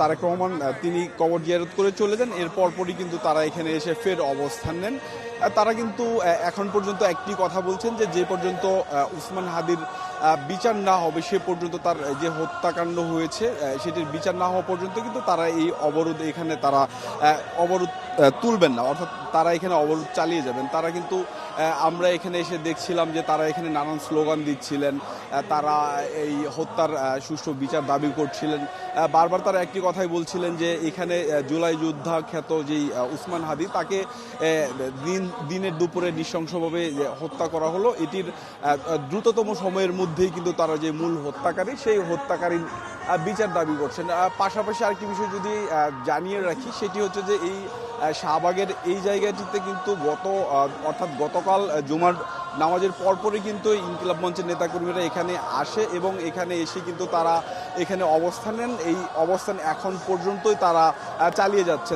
তারেক রহমান তিনি কবর জিয়ারত করে চলে যান। এর পরপরই কিন্তু তারা এখানে এসে ফের অবস্থান নেন। তারা কিন্তু এখন পর্যন্ত একটি কথা বলছেন যে পর্যন্ত উসমান হাদির বিচার না হবে সে পর্যন্ত তার যে হত্যাকাণ্ড হয়েছে সেটির বিচার না হওয়া পর্যন্ত কিন্তু তারা এই অবরোধ এখানে তারা অবরোধ তুলবেন না, অর্থাৎ তারা এখানে অবরোধ চালিয়ে যাবেন। তারা কিন্তু আমরা এখানে এসে দেখছিলাম যে তারা এখানে নানান স্লোগান দিচ্ছিলেন, তারা এই হত্যার সুষ্ঠু বিচার দাবি করছিলেন। বারবার তারা একটি কথাই বলছিলেন যে এখানে জুলাই যোদ্ধা খ্যাত যেই উসমান হাদি তাকে দিনের দুপুরে নৃশংসভাবে হত্যা করা হলো। এটির দ্রুততম সময়ের মধ্যেই কিন্তু তারা যে মূল হত্যাকারী সেই হত্যাকারীর বিচার দাবি করছেন। পাশাপাশি আরেকটি বিষয় যদি জানিয়ে রাখি সেটি হচ্ছে যে এই শাহবাগের এই জায়গাটিতে কিন্তু অর্থাৎ গতকাল জুমার নামাজের পরপরই কিন্তু ইনকিলাব মঞ্চের নেতাকর্মীরা এখানে আসে এবং এখানে এসে কিন্তু তারা এখানে অবস্থান নেন। এই অবস্থান এখন পর্যন্তই তারা চালিয়ে যাচ্ছেন।